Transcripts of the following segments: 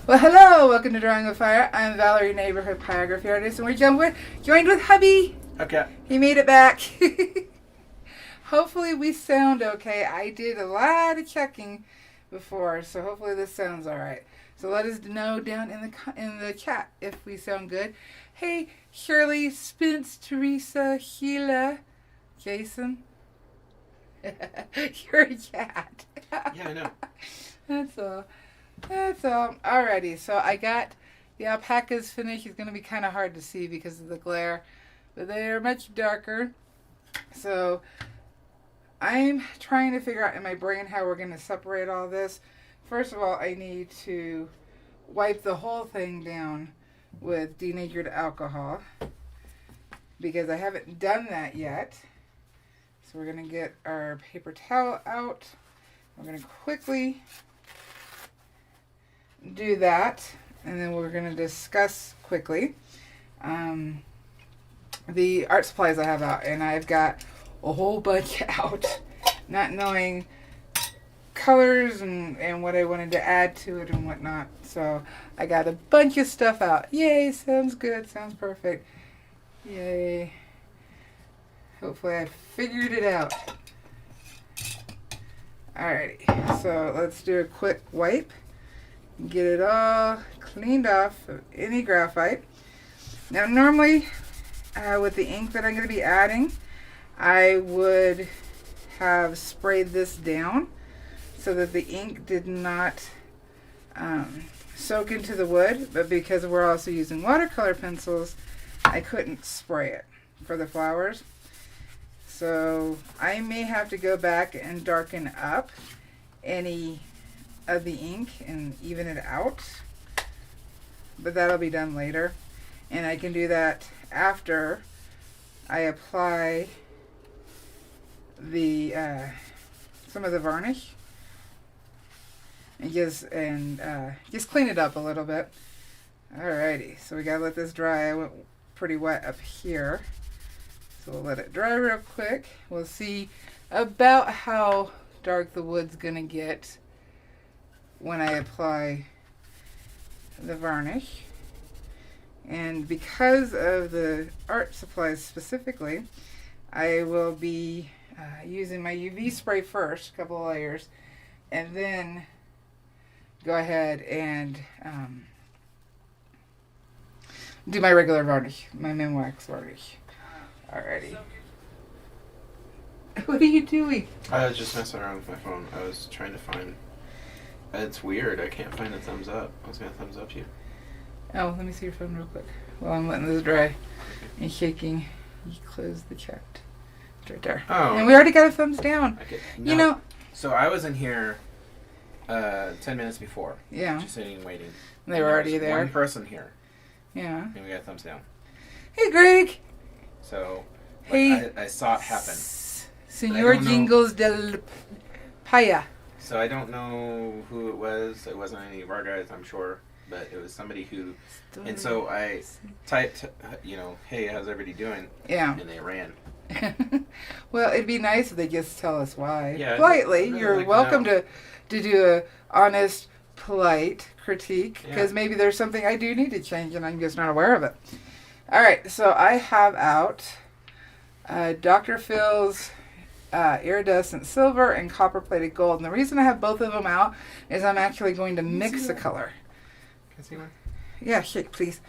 Well, hello, welcome to Drawing with Fire. I'm Valarie, neighborhood pyrography artist, and we're joined with hubby. Okay. He made it back. Hopefully we sound okay. I did a lot of checking before, so hopefully this sounds all right. So let us know down in the chat if we sound good. Hey, Shirley, Spence, Teresa, Sheila, Jason. You're a cat. Yeah, I know. That's all. Alrighty, so I got the alpacas finished. It's going to be kind of hard to see because of the glare, but they are much darker. So I'm trying to figure out in my brain how we're going to separate all this. First of all, I need to wipe the whole thing down with denatured alcohol because I haven't done that yet. So we're going to get our paper towel out. We're going to quickly do that, and then we're going to discuss quickly the art supplies I have out, and I've got a whole bunch out, not knowing colors and what I wanted to add to it and whatnot. So I got a bunch of stuff out. Yay, sounds good, sounds perfect. Yay. Hopefully I figured it out. Alrighty, so let's do a quick wipe. Get it all cleaned off of any graphite. Now normally with the ink that I'm going to be adding, I would have sprayed this down so that the ink did not soak into the wood, but because we're also using watercolor pencils, I couldn't spray it for the flowers. So I may have to go back and darken up any of the ink and even it out, but that'll be done later, and I can do that after I apply the some of the varnish and just clean it up a little bit. Alrighty, so we gotta let this dry. I went pretty wet up here, so we'll let it dry real quick. We'll see about how dark the wood's gonna get when I apply the varnish. And because of the art supplies specifically, I will be using my UV spray first, a couple of layers, and then go ahead and do my regular varnish, my Minwax varnish. Alrighty. What are you doing? I was just messing around with my phone. I was trying to find... It's weird. I can't find a thumbs up. I was going to thumbs up you. Oh, let me see your phone real quick. While I'm letting this dry and shaking. You close the chat. It's right there. Oh. And we already got a thumbs down. Okay. No. You know. So I was in here 10 minutes before. Yeah. Just sitting and waiting. They were already there. One person here. Yeah. And we got a thumbs down. Hey, Greg. So hey, I saw it happen. Senor Jingles del Paya. So I don't know who it was. It wasn't any of our guys, I'm sure. But it was somebody who... And so I typed, hey, how's everybody doing? Yeah. And they ran. Well, it'd be nice if they just tell us why. Yeah, politely. really You're like welcome to do a honest, polite critique. Because maybe there's something I do need to change and I'm just not aware of it. All right. So I have out Dr. Phil's... iridescent silver and copper plated gold. And the reason I have both of them out is I'm actually going to mix the color. Can I see one? Yeah, shake please.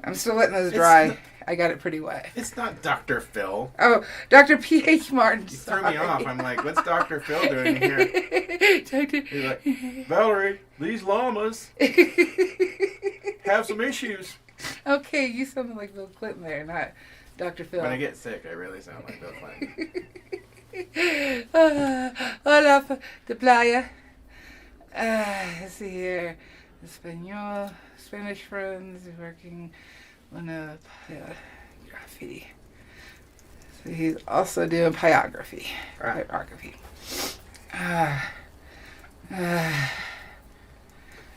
I'm still letting this dry. I got it pretty wet. It's not Dr. Phil. Oh, Dr. P.H. Martin. You threw me off. I'm like, what's Dr. Phil doing here? He's like, Valarie, these llamas have some issues. Okay, you sound like Bill Clinton there, not Dr. Phil. When I get sick, I really sound like Bill Clinton. Hola, de playa. Let's see here. Spanish friends working on a pyrography. So he's also doing pyrography. Right. Pyrography.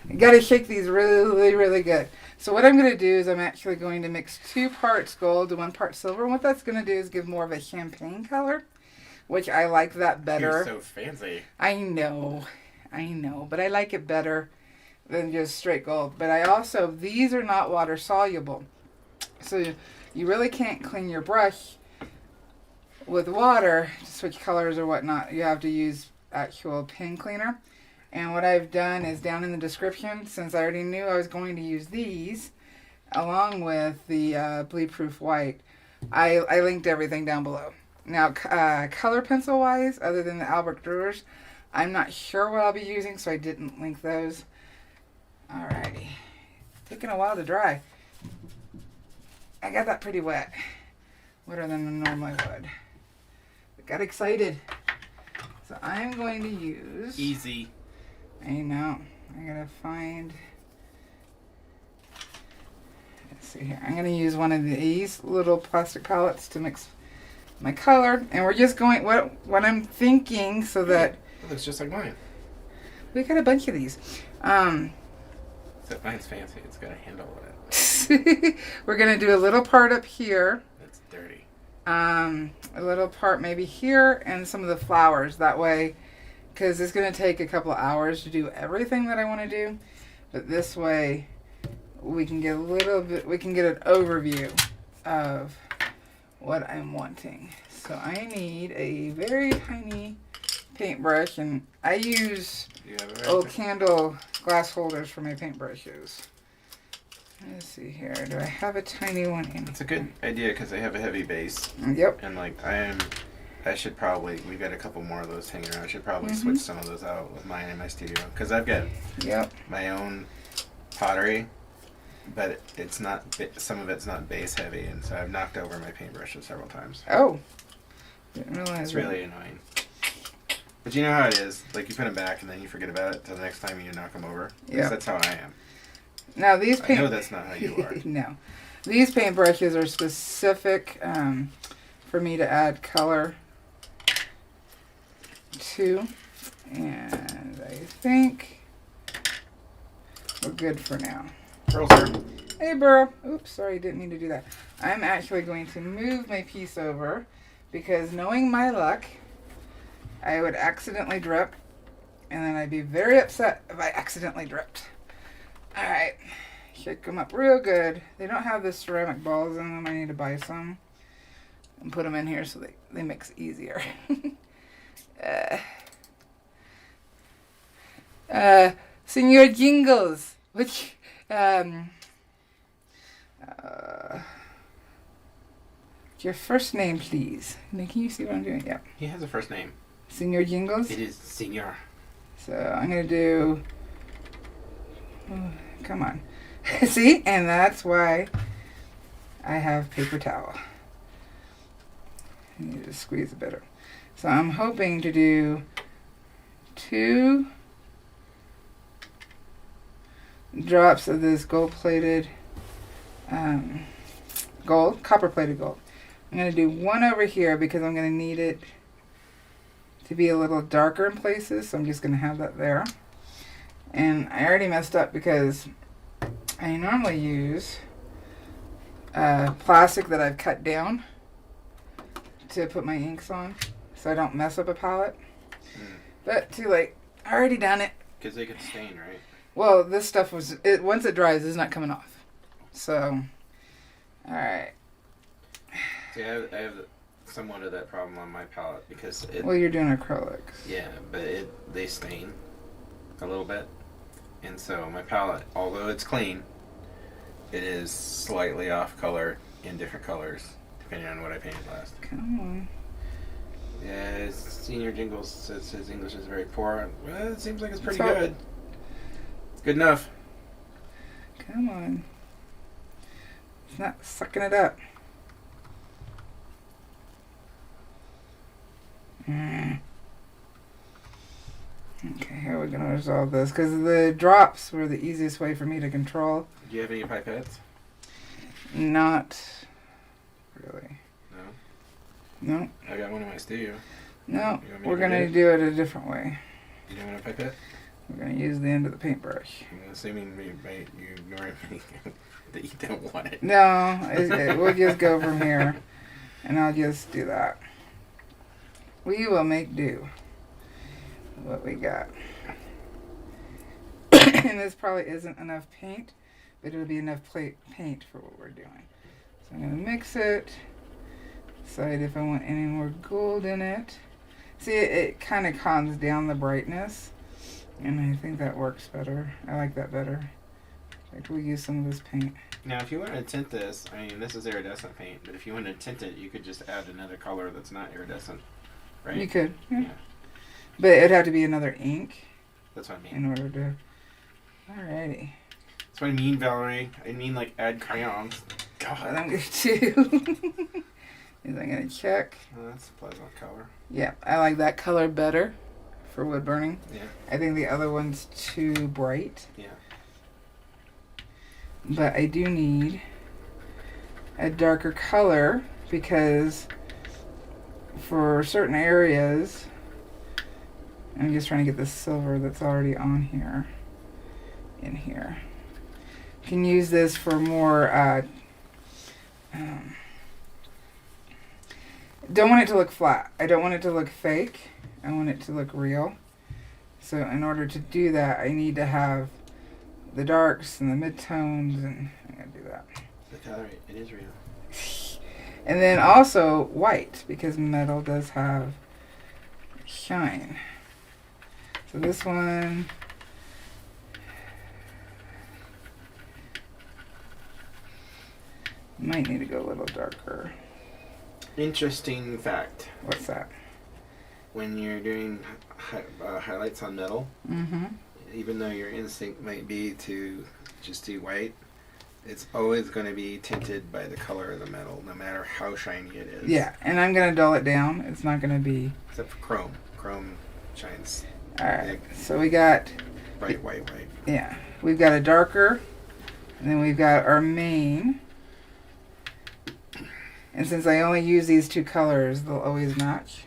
You gotta shake these really, really good. So what I'm going to do is I'm actually going to mix 2 parts gold to 1 part silver. And what that's going to do is give more of a champagne color, which I like that better. You're so fancy. I know, but I like it better than just straight gold. But I also, these are not water soluble. So you really can't clean your brush with water to switch colors or whatnot. You have to use actual pen cleaner. And what I've done is down in the description, since I already knew I was going to use these, along with the Bleedproof white, I linked everything down below. Now, color pencil wise, other than the Albrecht Durers, I'm not sure what I'll be using, so I didn't link those. Alrighty. Taking a while to dry. I got that pretty wet. Wetter than I normally would. I got excited. So I'm going to use... Easy. I know. I gotta find... Let's see here. I'm gonna use one of these little plastic palettes to mix my color. And we're just going... What I'm thinking so that... It looks just like mine. We got a bunch of these. Except mine's fancy. It's got a handle on it. We're gonna do a little part up here. That's dirty. A little part maybe here and some of the flowers. That way, because it's gonna take a couple of hours to do everything that I want to do. But this way, we can get a little bit. We can get an overview of what I'm wanting. So I need a very tiny paintbrush, and I use old candle glass holders for my paintbrushes. Let's see here. Do I have a tiny one in? It's a good idea because they have a heavy base. Yep. And like I should probably, we've got a couple more of those hanging around. I should probably switch some of those out with mine in my studio because I've got my own pottery, but it's not, some of it's not base heavy, and so I've knocked over my paintbrushes several times. Oh. Didn't realize it's really annoying. But you know how it is. Like you put them back and then you forget about it till the next time you knock them over. Yeah. That's how I am. Now these I know that's not how you are. No. These paintbrushes are specific for me to add color to. And I think we're good for now. Burl, sir. Hey, Burl. Oops, sorry, didn't mean to do that. I'm actually going to move my piece over because knowing my luck, I would accidentally drip, and then I'd be very upset if I accidentally dripped. Alright, shake them up real good. They don't have the ceramic balls in them. I need to buy some and put them in here so they mix easier. Senor Jingles, which, your first name, please. Can you see what I'm doing? Yeah. He has a first name. Senor Jingles? It is Senor. So I'm going to do... Oh, come on. See? And that's why I have paper towel. I need to squeeze a bit. So I'm hoping to do 2 drops of this gold-plated, copper-plated gold. I'm going to do 1 over here because I'm going to need it to be a little darker in places, so I'm just going to have that there. And I already messed up because I normally use plastic that I've cut down to put my inks on so I don't mess up a palette. But too late. I already done it. Because they could stain, right? Well, this stuff was, once it dries, it's not coming off. So, alright. See, I have somewhat of that problem on my palette because well, you're doing acrylics. Yeah, but they stain a little bit. And so my palette, although it's clean, it is slightly off color in different colors, depending on what I painted last. Come on. Yeah, Senior Jingles says his English is very poor. Well, it seems like it's pretty good. It's good enough. Come on. It's not sucking it up. Okay, how are we going to resolve this? Because the drops were the easiest way for me to control. Do you have any pipettes? Not really. No? No. I got one in my studio. No, we're going to do it a different way. You don't want a pipette? We're going to use the end of the paintbrush. I'm assuming you ignore me that you don't want it. No, we'll just go from here. And I'll just do that. We will make do what we got. And this probably isn't enough paint, but it'll be enough paint for what we're doing. So I'm going to mix it, decide if I want any more gold in it. See, it kind of calms down the brightness, and I think that works better. I like that better. In fact, we'll use some of this paint. Now, if you want to tint this, I mean, this is iridescent paint, but if you want to tint it, you could just add another color that's not iridescent, right? You could, yeah. But it'd have to be another ink. That's what I mean. In order to... Alrighty. That's what I mean, Valarie. I mean, like, add crayons. God. What I'm going to do is I'm going to check. Oh, that's a pleasant color. Yeah, I like that color better for wood burning. Yeah. I think the other one's too bright. Yeah. But I do need a darker color because for certain areas, I'm just trying to get the silver that's already on here in here. You can use this for more, don't want it to look flat. I don't want it to look fake. I want it to look real. So in order to do that, I need to have the darks and the midtones, and I'm going to do that. That's all right. It is real. And then also white, because metal does have shine. So this one, might need to go a little darker. Interesting fact. What's that? When you're doing highlights on metal, even though your instinct might be to just do white, it's always going to be tinted by the color of the metal, no matter how shiny it is. Yeah, and I'm going to dull it down. It's not going to be... Except for chrome. Chrome shines. Alright, so we got... Bright white. Yeah, we've got a darker, and then we've got our main. And since I only use these two colors, they'll always match.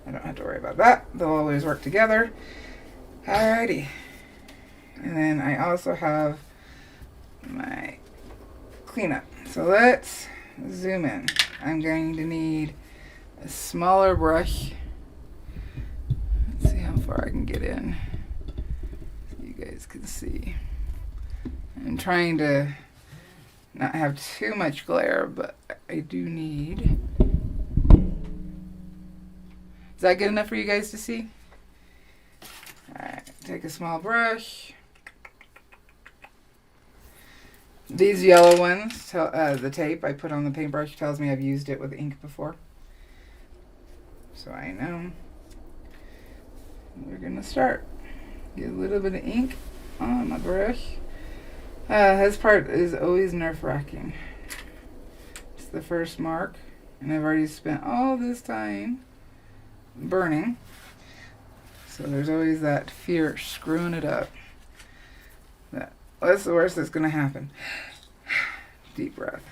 I don't have to worry about that. They'll always work together. Alrighty. And then I also have my cleanup. So let's zoom in. I'm going to need a smaller brush. Let's see how far I can get in so you guys can see. I'm trying to not have too much glare, but I do need... Is that good enough for you guys to see? Alright, take a small brush. These yellow ones, the tape I put on the paintbrush tells me I've used it with ink before. So I know. We're going to start. Get a little bit of ink on my brush. This part is always nerve-wracking. It's the first mark, and I've already spent all this time burning. So there's always that fear of screwing it up. What's the worst that's going to happen? Deep breath.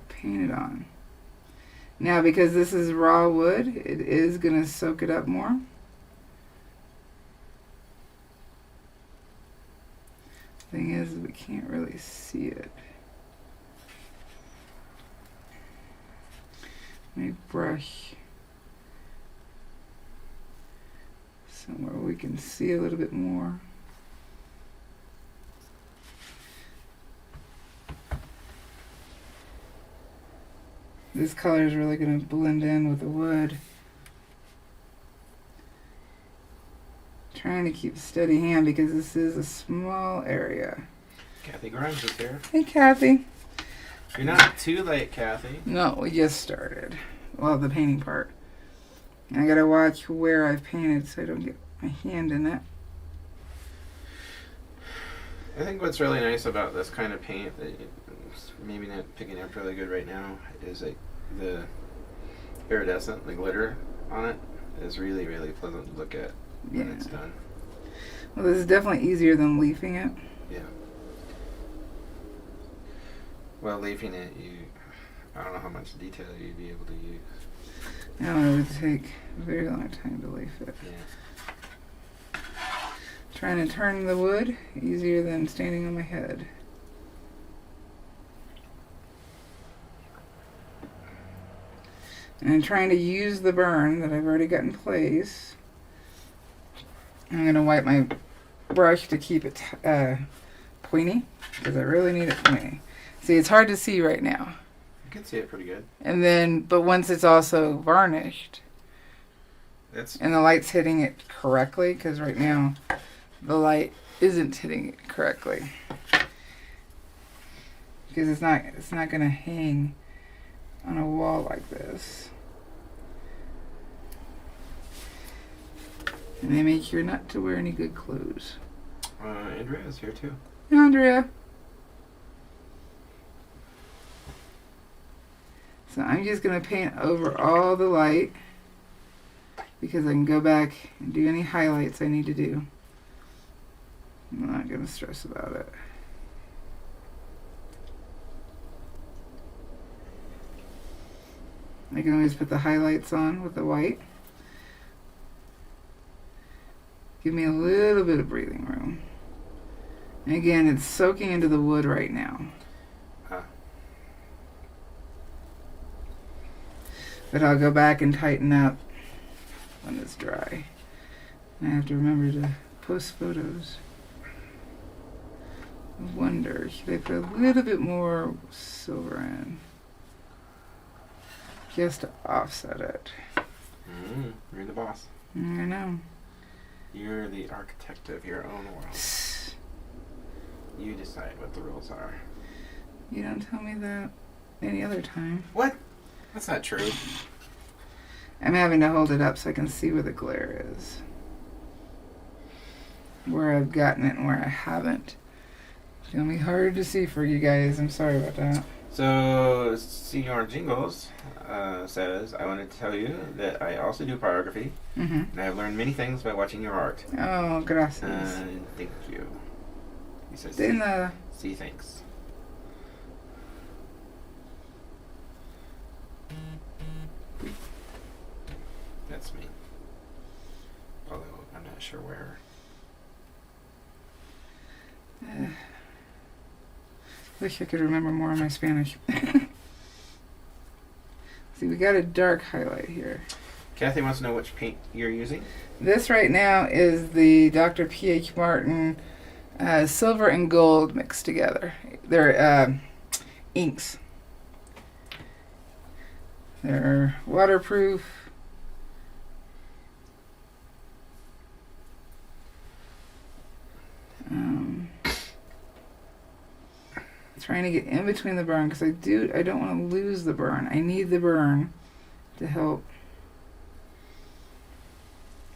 Paint it on. Now, because this is raw wood, it is going to soak it up more. Thing is, we can't really see it. Let me brush somewhere we can see a little bit more. This color is really going to blend in with the wood. Trying to keep a steady hand because this is a small area. Kathy Grimes is here. Hey, Kathy. You're not too late, Kathy. No, we just started. Well, the painting part. I gotta watch where I've painted so I don't get my hand in it. I think what's really nice about this kind of paint, that it's maybe not picking up really good right now, is like the iridescent, the glitter on it is really, really pleasant to look at when it's done. Well, this is definitely easier than leafing it. Yeah. Well, leafing it, I don't know how much detail you'd be able to use. No, it would take a very long time to leaf it. Yeah. Trying to turn the wood, easier than standing on my head. And I'm trying to use the burn that I've already got in place I'm going to wipe my brush to keep it pointy, because I really need it pointy. See, it's hard to see right now. You can see it pretty good. And then, but once it's also varnished, and the light's hitting it correctly, because right now the light isn't hitting it correctly. Because it's not going to hang on a wall like this. And they make sure not to wear any good clothes. Andrea's here too. Andrea. So I'm just going to paint over all the light, because I can go back and do any highlights I need to do. I'm not going to stress about it. I can always put the highlights on with the white. Give me a little bit of breathing room. And again, it's soaking into the wood right now. But I'll go back and tighten up when it's dry. And I have to remember to post photos. I wonder, should I put a little bit more silver in? Just to offset it. You're the boss. I know. You're the architect of your own world. You decide what the rules are. You don't tell me that any other time. What? That's not true. I'm having to hold it up so I can see where the glare is. Where I've gotten it and where I haven't. It's going to be hard to see for you guys. I'm sorry about that. So, Senor Jingles says, I wanted to tell you that I also do pyrography. And I have learned many things by watching your art. Oh, gracias. Thank you. He says, see, thanks. That's me. Although, I'm not sure where. Wish I could remember more of my Spanish. See, we got a dark highlight here. Kathy wants to know which paint you're using. This right now is the Dr. P.H. Martin silver and gold mixed together. They're inks. They're waterproof. Trying to get in between the burn, because I don't want to lose the burn. I need the burn to help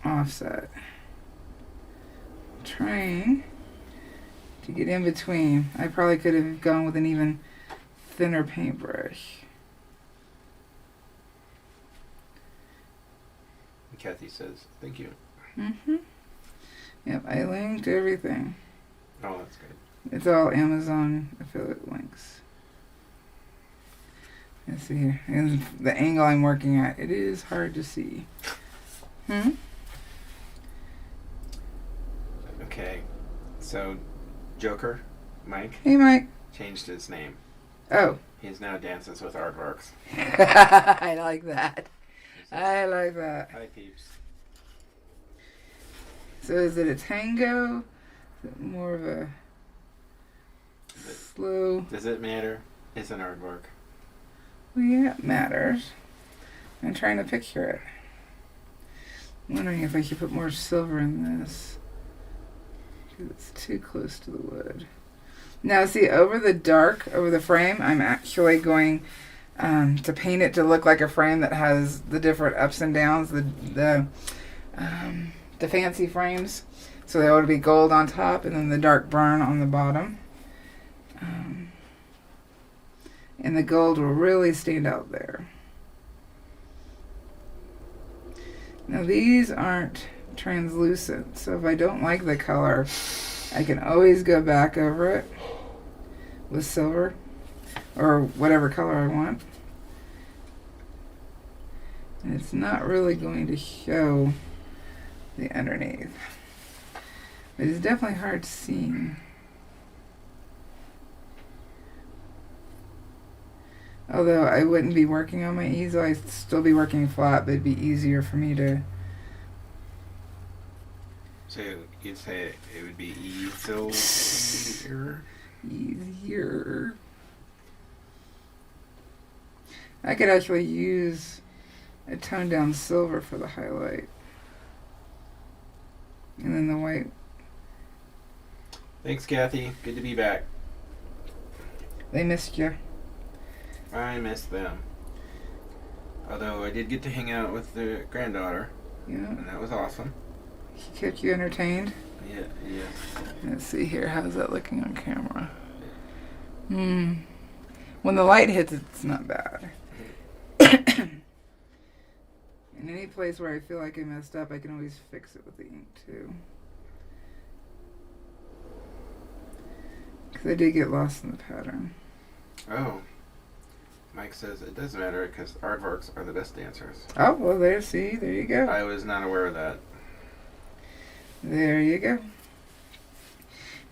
offset. Trying to get in between. I probably could have gone with an even thinner paintbrush. Kathy says, thank you. Yep, I linked everything. Oh, that's good. It's all Amazon affiliate links. Let's see here. And the angle I'm working at, it is hard to see. Okay, so Joker, Mike. Hey, Mike. Changed his name. Oh. He's now Dances with Artworks. I like that. I like that. Hi, peeps. So is it a tango? Is it more of a slow? Does it matter? It's an artwork. Well, yeah, it matters. I'm trying to picture it. I'm wondering if I should put more silver in this, because it's too close to the wood. Now, see, over the frame, I'm actually going to paint it to look like a frame that has the different ups and downs, the fancy frames. So they ought to be gold on top and then the dark brown on the bottom. And the gold will really stand out there. Now these aren't translucent, so if I don't like the color, I can always go back over it with silver or whatever color I want. And it's not really going to show the underneath. But it's definitely hard seeing. Although I wouldn't be working on my easel, I'd still be working flat, but it'd be easier for me to... So you'd say it would be easier? Easier. I could actually use a toned down silver for the highlight. And then the white. Thanks, Kathy. Good to be back. They missed you. I missed them. Although I did get to hang out with the granddaughter. Yeah. And that was awesome. She kept you entertained? Yeah, yeah. Let's see here. How's that looking on camera? When the light hits, it's not bad. In any place where I feel like I messed up, I can always fix it with the ink too. Because I did get lost in the pattern. Oh. Mike says it doesn't matter because aardvarks are the best dancers. Oh, well, there you go. I was not aware of that. There you go.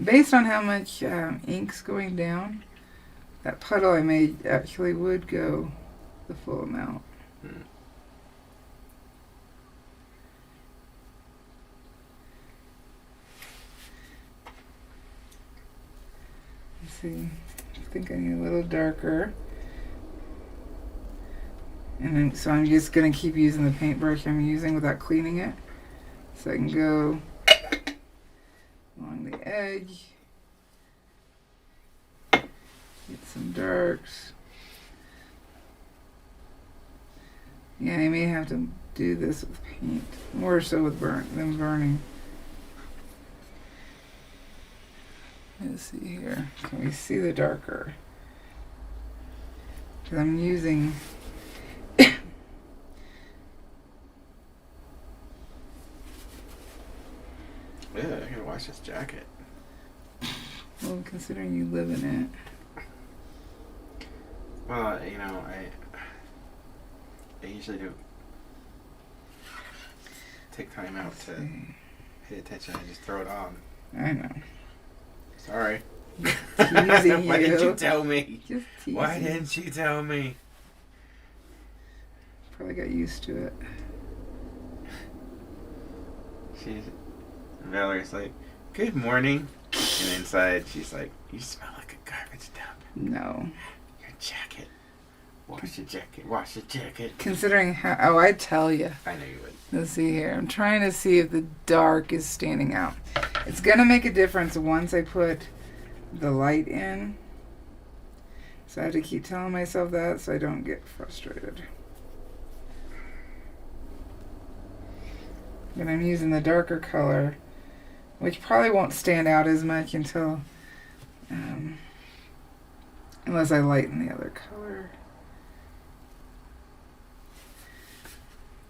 Based on how much ink's going down, that puddle I made actually would go the full amount. Let's see. I think I need a little darker. And then, so I'm just going to keep using the paintbrush I'm using without cleaning it. So I can go along the edge. Get some darks. Yeah, I may have to do this with paint. More so with than burning. Let's see here. Can we see the darker? Because I'm using... Yeah, I gotta wash this jacket. Well, considering you live in it. Well, you know, I usually do take time out to pay attention. I just throw it on. I know. Sorry. Teasing Why you. didn't you tell me? Just teasing. Why didn't you tell me? Probably got used to it. Valerie's like, good morning. And inside she's like, you smell like a garbage dump. No. Your jacket. Wash your jacket. Wash your jacket. Considering how... Oh, I'd tell you. I know you would. Let's see here. I'm trying to see if the dark is standing out. It's going to make a difference once I put the light in. So I have to keep telling myself that so I don't get frustrated. And I'm using the darker color, which probably won't stand out as much until... unless I lighten the other color.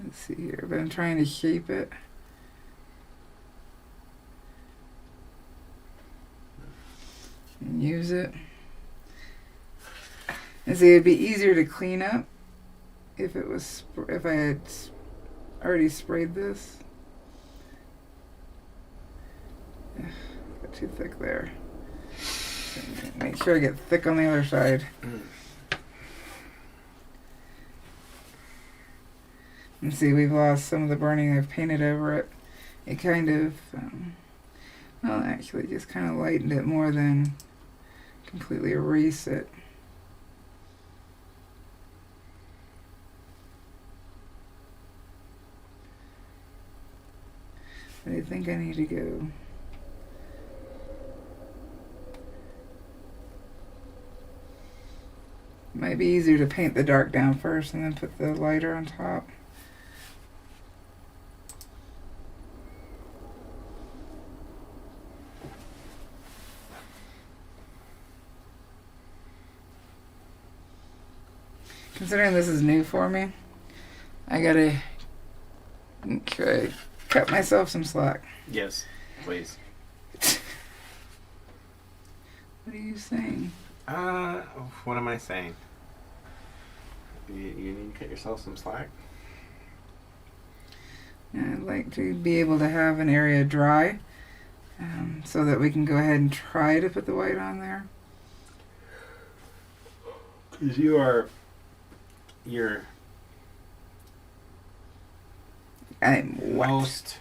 Let's see here, but I'm trying to shape it. And use it. And see, it'd be easier to clean up if it was, if I had already sprayed this. Got too thick there. Make sure I get thick on the other side. And see, we've lost some of the burning. I've painted over it. It kind of, well, actually just kind of lightened it more than completely erase it. But I think I need to go. It might be easier to paint the dark down first and then put the lighter on top. Considering this is new for me, I gotta cut myself some slack. Yes, please. What are you saying? What am I saying? You need to cut yourself some slack? I'd like to be able to have an area dry so that we can go ahead and try to put the white on there. Because you're I'm wet. most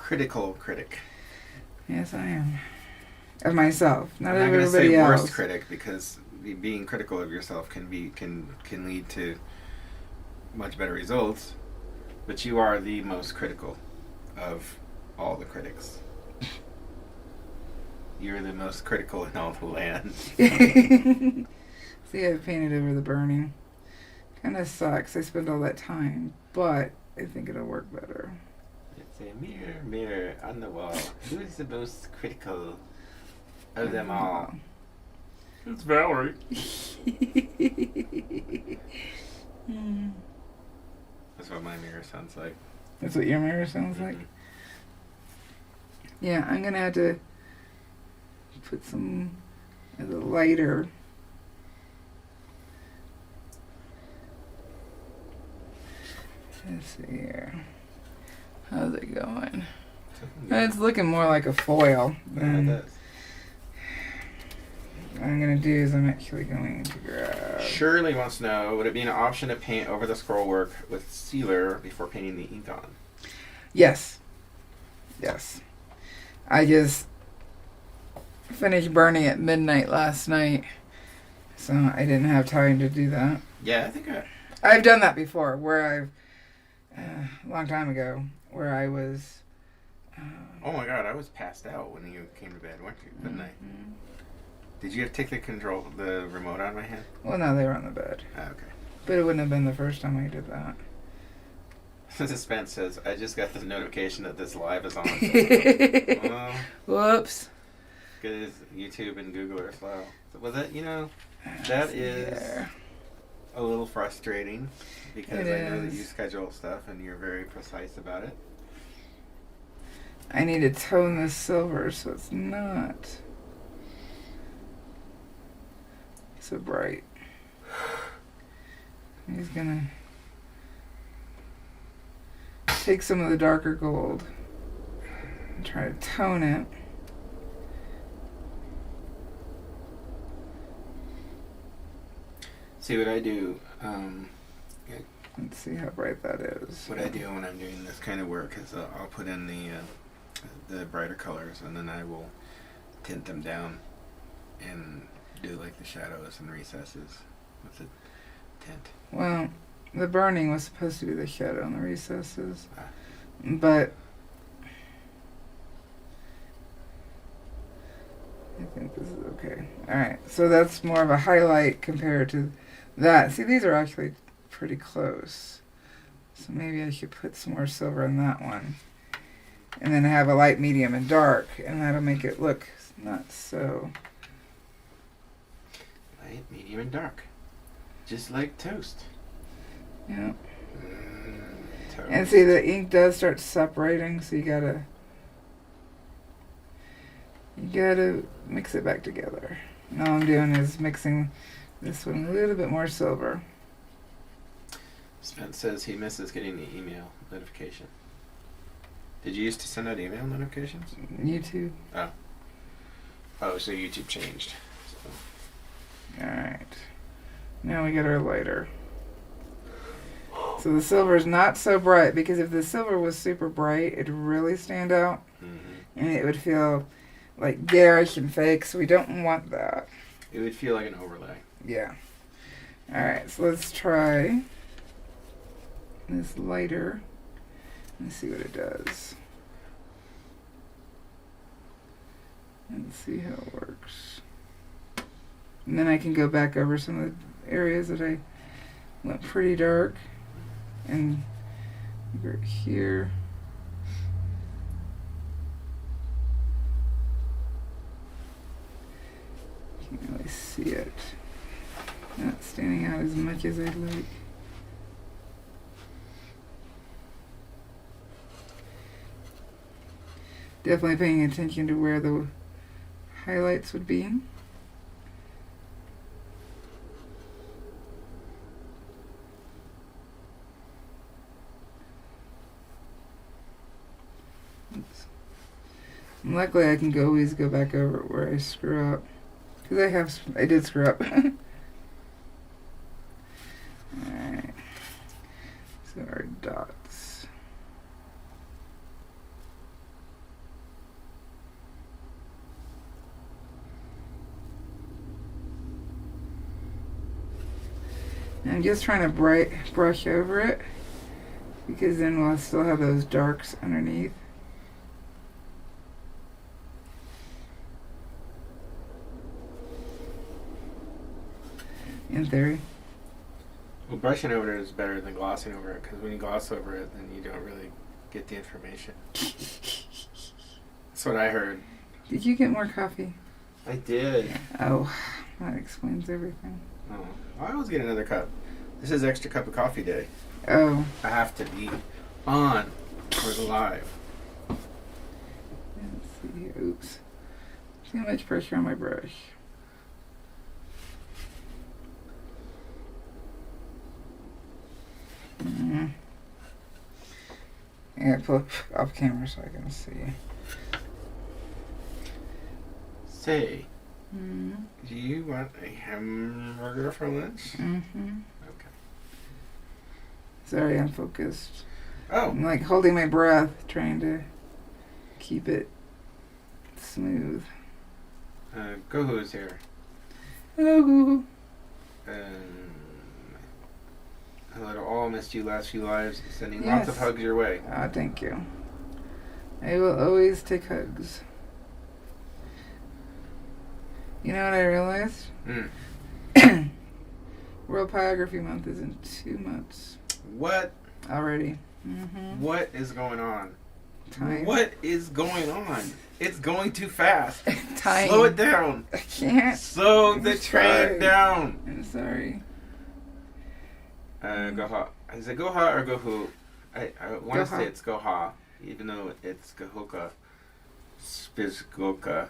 critical critic. Yes, I am. Of myself, not I'm of not going to say everybody else. worst critic, because being critical of yourself can lead to much better results. But you are the most critical of all the critics. You're the most critical in all the land. See, I've painted over the burning. Kind of sucks. I spent all that time, but I think it'll work better. It's a mirror, mirror on the wall. Who is the most critical of them all? It's Valarie. That's what my mirror sounds like. That's what your mirror sounds like? Yeah, I'm going to have to put some of the lighter. Let's see here. How's it going? It's looking more like a foil. Yeah, it does. What I'm going to do is I'm actually going to grab... Shirley wants to know, would it be an option to paint over the scroll work with sealer before painting the ink on? Yes. Yes. I just finished burning at midnight last night, so I didn't have time to do that. Yeah, I think I've done that before, where a long time ago, where I was... oh my god, I was passed out when you came to bed, weren't you? Didn't I? Did you take the remote out of my hand? Well, no, they were on the bed. Oh, okay. But it wouldn't have been the first time I did that. Suspense says, I just got the notification that this live is on. Whoops. Because YouTube and Google are slow. So, well, that is a little frustrating, because I know that you schedule stuff and you're very precise about it. I need to tone this silver so it's not so bright. He's gonna take some of the darker gold and try to tone it. See what I do. Let's see how bright that is. What I do when I'm doing this kind of work is I'll put in the brighter colors, and then I will tint them down and do like the shadows and recesses with the tint. Well, the burning was supposed to be the shadow and the recesses, but I think this is okay. Alright, so that's more of a highlight compared to that. See, these are actually pretty close. So maybe I should put some more silver in that one. And then have a light, medium, and dark, and that'll make it look not so... Light, medium, and dark. Just like toast. Yeah. Toast. And see, the ink does start separating, so you gotta mix it back together. And all I'm doing is mixing this one a little bit more silver. Spence says he misses getting the email notification. Did you used to send out email notifications? YouTube. Oh, so YouTube changed. So. Alright. Now we get our lighter. So the silver is not so bright, because if the silver was super bright, it'd really stand out. And it would feel like garish and fake, so we don't want that. It would feel like an overlay. Yeah. Alright, so let's try this lighter. Let's see what it does. And see how it works. And then I can go back over some of the areas that I went pretty dark. And right here. You can't really see it. Not standing out as much as I'd like. Definitely paying attention to where the highlights would be. Oops. And luckily I can always go back over where I screw up. Because I did screw up. Alright. So our dots. I'm just trying to brush over it because then we'll still have those darks underneath. In theory. Well, brushing over it is better than glossing over it, because when you gloss over it, then you don't really get the information. That's what I heard. Did you get more coffee? I did. Oh, that explains everything. Oh, I always get another cup. This is extra cup of coffee day. Oh. I have to be on for the live. Let's see here. Oops. Too much pressure on my brush. I gotta pull it off camera so I can see. Say, do you want a hamburger for lunch? Mm-hmm. Okay. Sorry, I'm focused. Oh. I'm like holding my breath, trying to keep it smooth. Gohu's here. Oh. Hello to all. Missed you last few lives. Sending Yes. lots of hugs your way. Ah, thank you. I will always take hugs. You know what I realized? World Pyrography Month is in 2 months. What? Already. Mm-hmm. What is going on? Time. What is going on? It's going too fast. Time. Slow it down. I can't. Slow the I'm train sorry. down. I'm sorry. Goha. Is it Goha or Gohu? I want to Goha. say it's Goha, even though it's Gahoka. Spizgoka.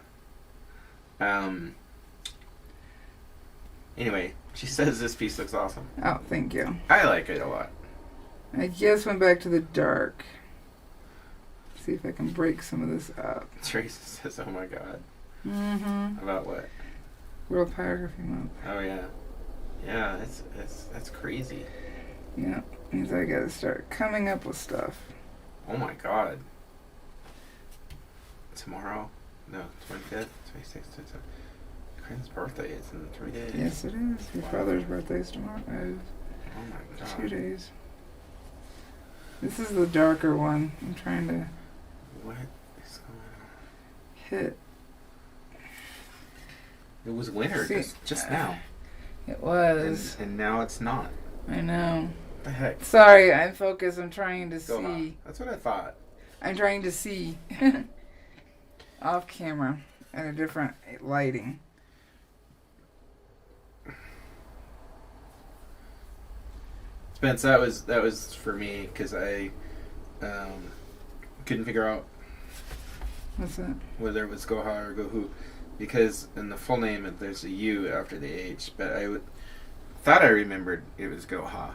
Anyway, she says this piece looks awesome. Oh, thank you. I like it a lot. I just went back to the dark. See if I can break some of this up. Teresa says, "Oh my God." Mm-hmm. About what? World Pyrography Month. Oh yeah, yeah. That's crazy. Yeah, means I gotta start coming up with stuff. Oh my God. Tomorrow? No, 25th, 26th, 27th. Corinne's birthday is in 3 days. Yes, it is. Your father's birthday's tomorrow. Oh my God. 2 days. This is the darker one. I'm trying to What is going on? hit. It was winter See, just now. It was. And now it's not. I know. What the heck? Sorry, I'm focused. I'm trying to Go see. on. That's what I thought. I'm trying to see off camera at a different lighting. Spence, that was for me because I couldn't figure out What's that? whether it was Goha or Gohu, because in the full name there's a U after the H, but thought I remembered it was Goha.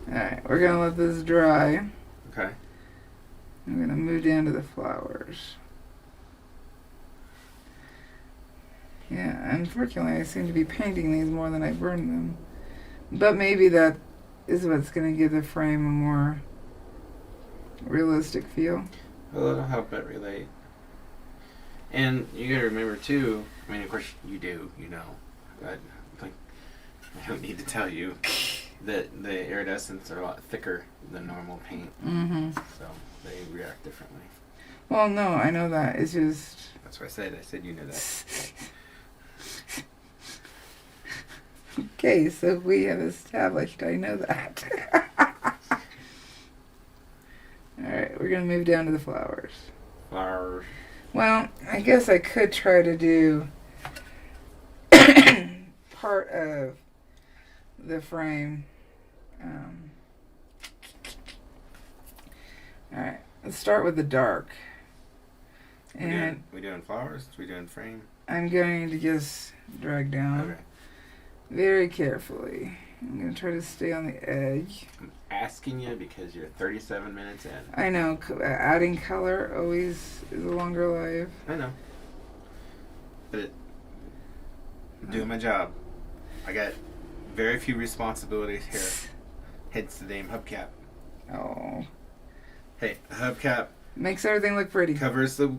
Alright, we're gonna let this dry. Okay. I'm gonna move down to the flowers. Yeah, unfortunately I seem to be painting these more than I burn them. But maybe that is what's gonna give the frame a more realistic feel. Well, it'll help it relate. And you gotta remember too, I mean, of course you do, you know, but like, I don't need to tell you that the iridescents are a lot thicker than normal paint, Mm-hmm. so they react differently. Well, no, I know that. It's just... That's what I said. I said you knew that. Okay, so we have established I know that. Alright, we're gonna move down to the flowers. Flowers. Well, I guess I could try to do part of the frame. Alright, let's start with the dark. And We doing flowers? We doing frame? I'm going to just drag down Okay. very carefully. I'm going to try to stay on the edge. I'm asking you because you're 37 minutes in. I know, adding color always is a longer life. I know. But I'm doing my job. I got very few responsibilities here. Hence the name hubcap. Oh, Hey, a hubcap makes everything look pretty. covers the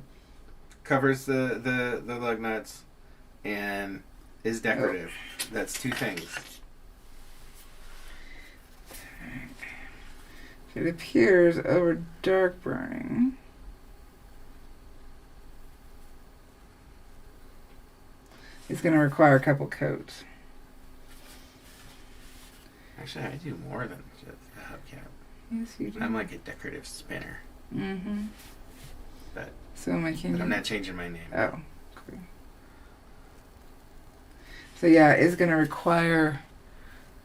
lug nuts and is decorative. That's two things. It appears over dark burning. It's going to require a couple coats. Actually, I do more than just a hubcap. Yes, you do. I'm like a decorative spinner. Mm-hmm. But, So am I. I'm not changing my name. Oh, cool. So yeah, it's going to require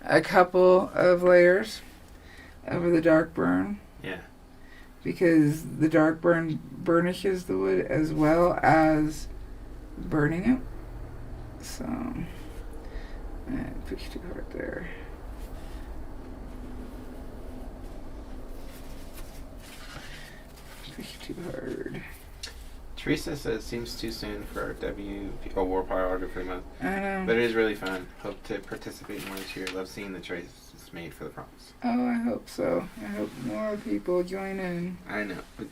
a couple of layers over the dark burn. Yeah. Because the dark burn burnishes the wood as well as burning it. So, I pushed too hard there. Push too hard. Teresa says seems too soon for our War Pyrography month. I know. But it is really fun. Hope to participate more this year. Love seeing the choices made for the prompts. Oh, I hope so. I hope more people join in. I know. But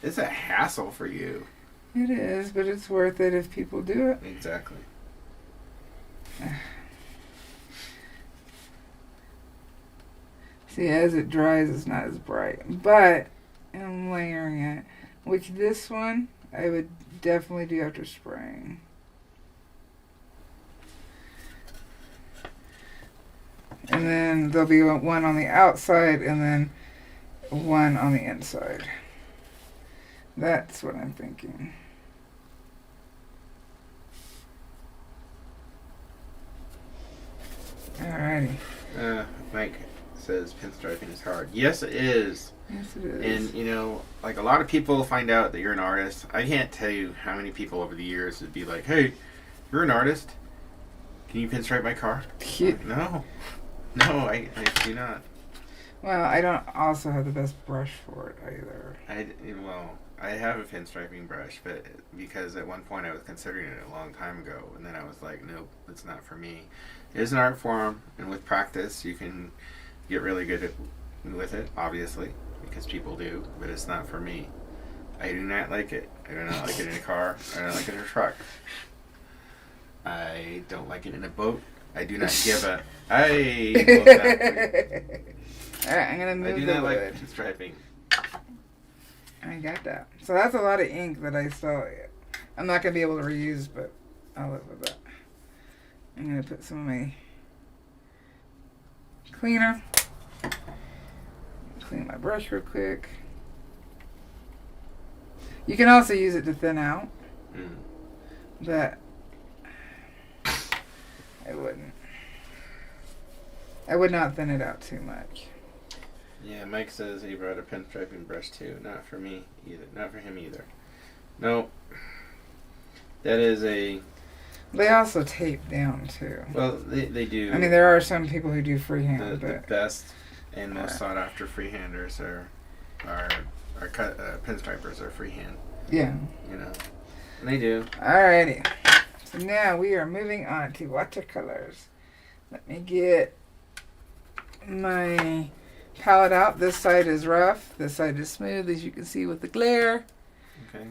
it's a hassle for you. It is, but it's worth it if people do it. Exactly. See, as it dries, it's not as bright. But I'm layering it. Which this one, I would definitely do after spraying. And then there'll be one on the outside and then one on the inside. That's what I'm thinking. Alrighty. Mike says pinstriping is hard. Yes, it is. Yes, it is. And, you know, like a lot of people find out that you're an artist. I can't tell you how many people over the years would be like, hey, you're an artist. Can you pinstripe my car? No. No, I do not. Well, I don't also have the best brush for it either. I have a pinstriping brush, but because at one point I was considering it a long time ago, and then I was like, nope, it's not for me. It is an art form, and with practice you can get really good with it, obviously, because people do, but it's not for me. I do not like it. I do not like it in a car. I don't like it in a truck. I don't like it in a boat. I do not give a... Alright, I'm going to move the wood. I do not like pinstriping. I got that. So that's a lot of ink that I still... I'm not going to be able to reuse, but I'll live with that. I'm going to put some of my cleaner. Clean my brush real quick. You can also use it to thin out. But I wouldn't. I would not thin it out too much. Yeah, Mike says he brought a pinstriping brush too. Not for me either. Not for him either. No. That is a... They also tape down too. Well, they do. I mean, there are some people who do freehand. The best and most sought after freehanders are pinstripers are freehand. Yeah. You know. And they do. Alrighty. So now we are moving on to watercolors. Let me get my palette out. This side is rough. This side is smooth, as you can see with the glare. Okay.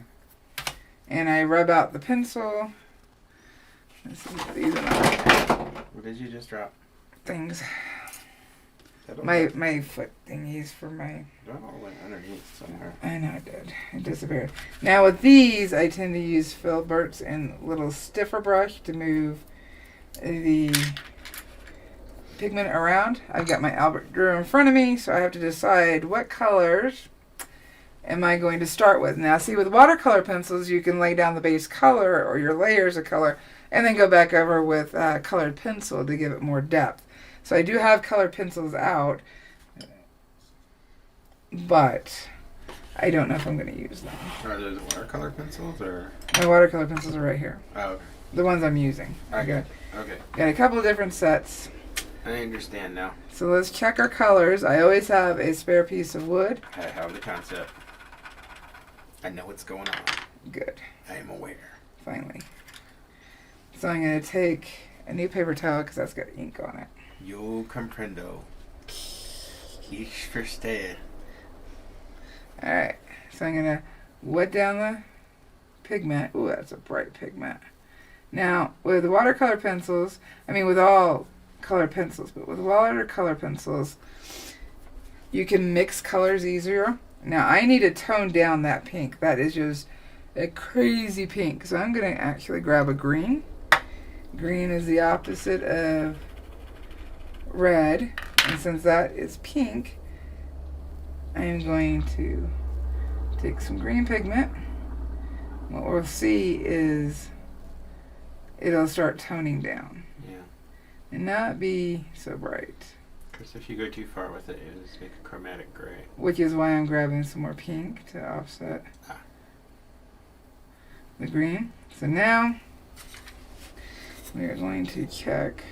And I rub out the pencil. Let's see if these are not What did you just drop? things. My foot thingies for my... That all went underneath somewhere. I know it did. It disappeared. Now with these, I tend to use filberts and a little stiffer brush to move the pigment around. I've got my Albrecht Durer in front of me, so I have to decide what colors am I going to start with. Now see, with watercolor pencils, you can lay down the base color or your layers of color and then go back over with colored pencil to give it more depth. So I do have colored pencils out, but I don't know if I'm going to use them. Are those watercolor pencils or? My watercolor pencils are right here. Oh, okay. The ones I'm using. Okay. Got a couple of different sets. I understand now. So let's check our colors. I always have a spare piece of wood. I have the concept. I know what's going on. Good. I am aware. Finally. So I'm going to take a new paper towel because that's got ink on it. Yo comprendo. Ich verstehe. Alright. So I'm going to wet down the pigment. Ooh, that's a bright pigment. Now, with watercolor pencils, I mean with all color pencils, but with watercolor pencils, you can mix colors easier. Now, I need to tone down that pink. That is just a crazy pink. So I'm going to actually grab a green. Green is the opposite of red. And since that is pink, I am going to take some green pigment. What we'll see is it'll start toning down. Yeah. And not be so bright. Because if you go too far with it, it'll just make a chromatic gray. Which is why I'm grabbing some more pink to offset the green. So now we are going to check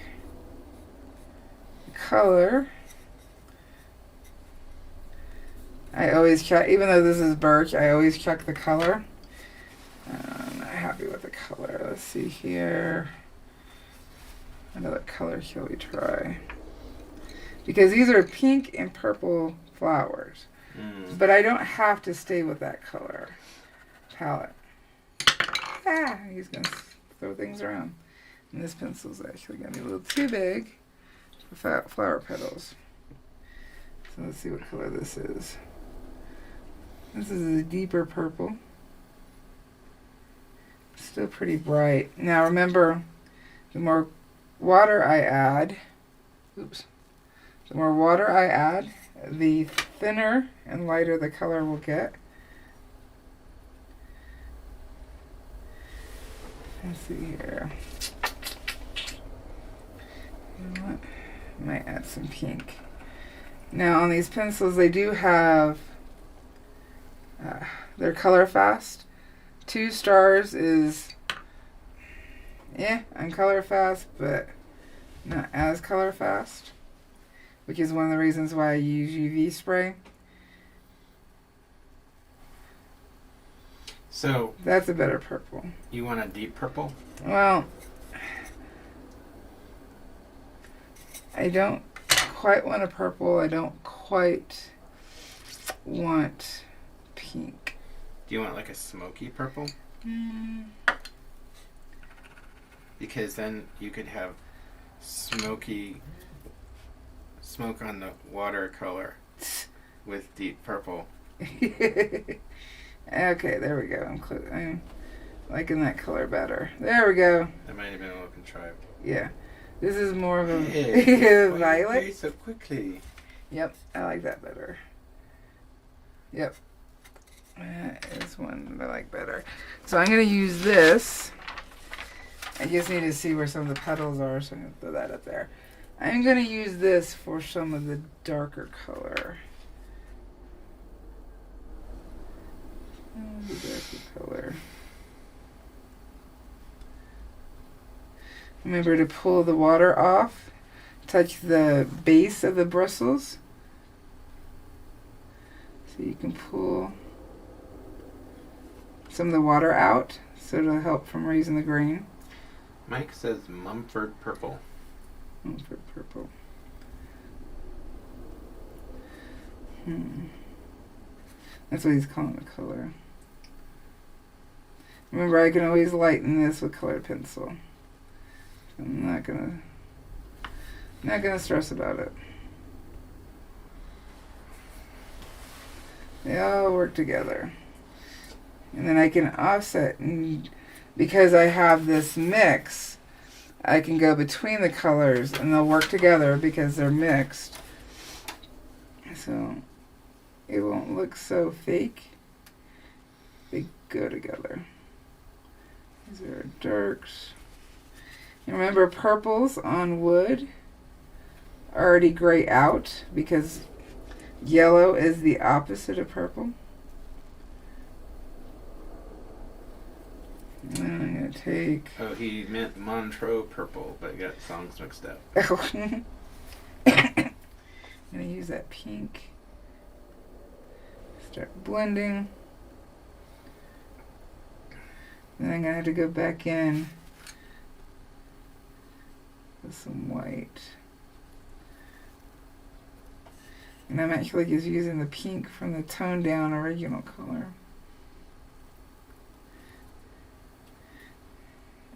the color. I always check, even though this is birch, I always check the color. I'm not happy with the color. Let's see here. Another color shall we try? Because these are pink and purple flowers. But I don't have to stay with that color palette. He's going to throw things around. And this pencil's actually going to be a little too big for flower petals. So let's see what color this is. This is a deeper purple. Still pretty bright. Now remember, the more water I add, the more water I add, the thinner and lighter the color will get. Let's see here. You know what? I might add some pink. Now on these pencils, they do have, they're color fast. 2 stars is, I'm color fast, but not as color fast, which is one of the reasons why I use UV spray. So that's a better purple. You want a deep purple? Well, I don't quite want a purple. I don't quite want pink. Do you want like a smoky purple? Because then you could have smoke on the watercolor with deep purple. Okay, there we go. I'm liking that color better. There we go. That might have been a little contrived. Yeah. This is more of a violet. So quickly. Yep, I like that better. Yep. That is one that I like better. So I'm going to use this. I just need to see where some of the petals are, so I'm going to throw that up there. I'm going to use this for some of the darker color. The darker color. Remember to pull the water off. Touch the base of the bristles. So you can pull some of the water out, so it'll help from raising the grain. Mike says Mumford purple. Mumford purple. That's what he's calling the color. Remember, I can always lighten this with colored pencil. I'm not gonna stress about it. They all work together. And then I can offset, and because I have this mix, I can go between the colors and they'll work together because they're mixed. So it won't look so fake. They go together. These are darks. And remember, purples on wood already gray out because yellow is the opposite of purple. And then I'm going to take... Oh, he meant Montreux purple, but got songs mixed up. I'm going to use that pink. Start blending. Then I'm going to have to go back in with some white. And I'm actually just using the pink from the toned down original color.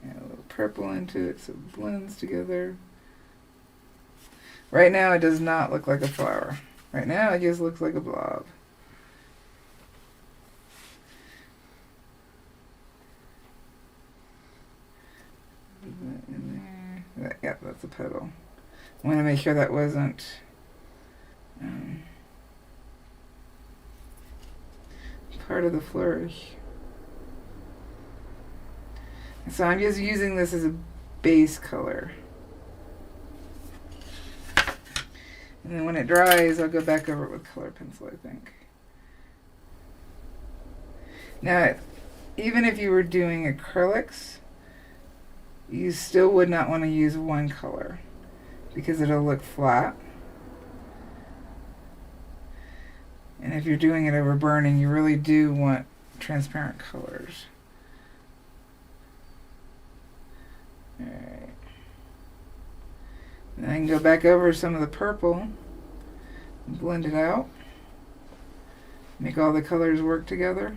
And a little purple into it so it blends together. Right now it does not look like a flower. Right now it just looks like a blob. In there. Yeah, that's a petal. I want to make sure that wasn't part of the flourish. So I'm just using this as a base color. And then when it dries, I'll go back over it with color pencil, I think. Now, even if you were doing acrylics, you still would not want to use one color because it'll look flat. And if you're doing it over burning, you really do want transparent colors. Alright. Then I can go back over some of the purple, blend it out, make all the colors work together.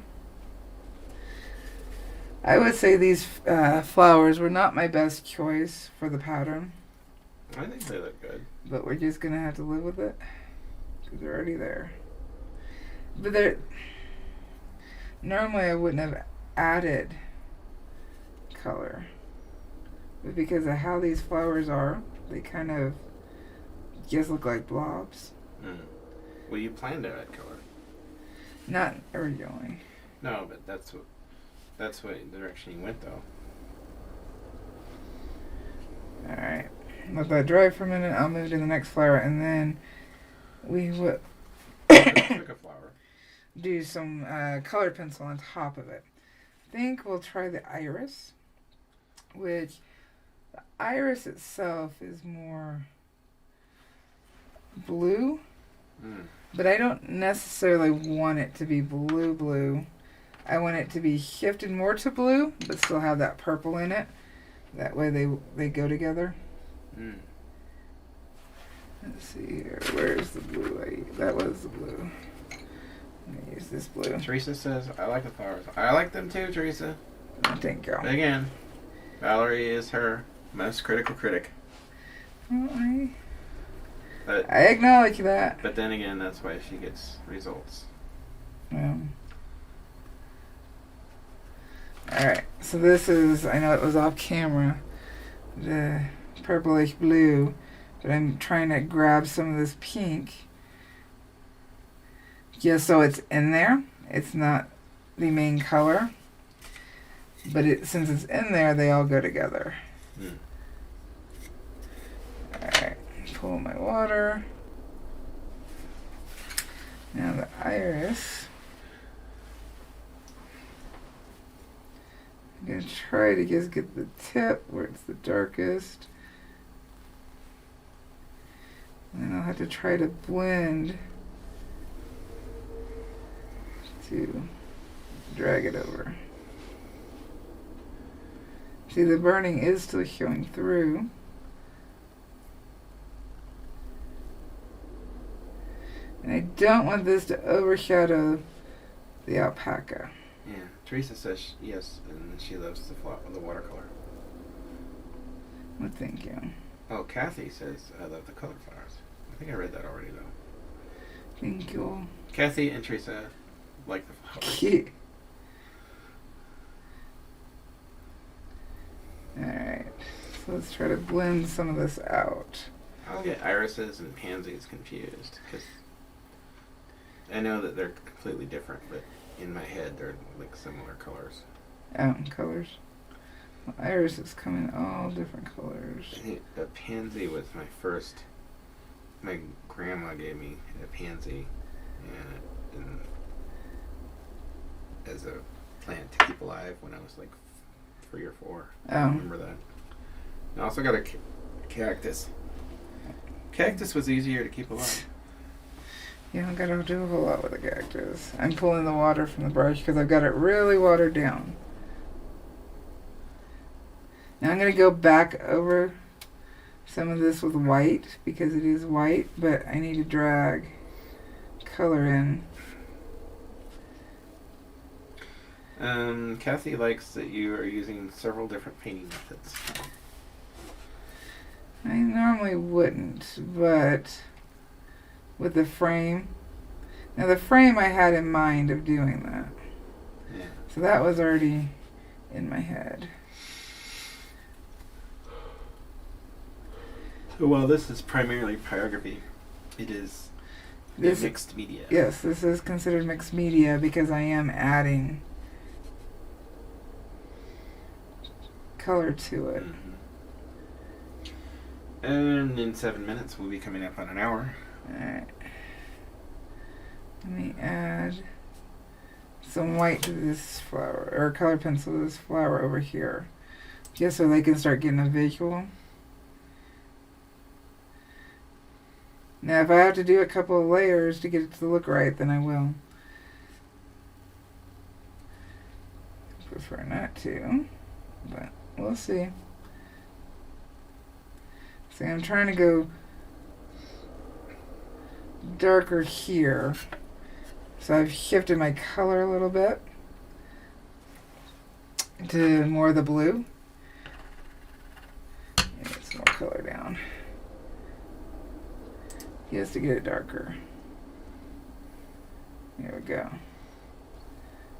I would say these flowers were not my best choice for the pattern. I think they look good. But we're just going to have to live with it because they're already there. But they're... Normally I wouldn't have added color. But because of how these flowers are, they kind of just look like blobs. Mm. Well, you planned to add color. Not originally. No, but that's what direction you went, though. Alright. Let that dry for a minute. I'll move to the next flower, and then we will Looks like a flower. do some colored pencil on top of it. I think we'll try the iris, which the iris itself is more blue, but I don't necessarily want it to be blue. I want it to be shifted more to blue, but still have that purple in it. That way they go together. Mm. Let's see here. Where's the blue? That was the blue. I'm going to use this blue. Teresa says, I like the flowers. I like them too, Teresa. Thank you. Again, Valarie is her most critical critic. Well, But, I acknowledge that. but then again, that's why she gets results. Alright, so this is, I know it was off camera, the purplish blue, but I'm trying to grab some of this pink just so it's in there. It's not the main color, but since it's in there, they all go together. Mm. Alright, pull my water. Now the iris. I'm going to try to just get the tip where it's the darkest. And then I'll have to try to blend to drag it over. See, the burning is still showing through. And I don't want this to overshadow the alpaca. Yeah, Teresa says yes, and she loves the watercolor. Well, thank you. Oh, Kathy says I love the colored flowers. I think I read that already, though. Thank you. Kathy and Teresa like the flowers. Cute. Alright, so let's try to blend some of this out. I'll get irises and pansies confused, because I know that they're completely different, but in my head they're like similar colors. Colors. Well, irises come in all different colors. I think a pansy was my grandma gave me a pansy and as a plant to keep alive when I was like 3 or 4. I remember that. I also got a cactus. Cactus was easier to keep alive. You don't gotta do a whole lot with a cactus. I'm pulling the water from the brush because I've got it really watered down. Now I'm going to go back over some of this with white because it is white, but I need to drag color in. Kathy likes that you are using several different painting methods. I normally wouldn't, but with the frame. Now the frame I had in mind of doing that. Yeah. So that was already in my head. So while this is primarily pyrography, it is mixed media. Yes, this is considered mixed media because I am adding color to it. Mm-hmm. And in 7 minutes, we'll be coming up on an hour. Alright. Let me add some white to this flower, or color pencil to this flower over here. Just so they can start getting a visual. Now if I have to do a couple of layers to get it to look right, then I will. Prefer not to, but we'll see. See, I'm trying to go darker here. So I've shifted my color a little bit to more of the blue. Get some more color down. Just to get it darker. There we go.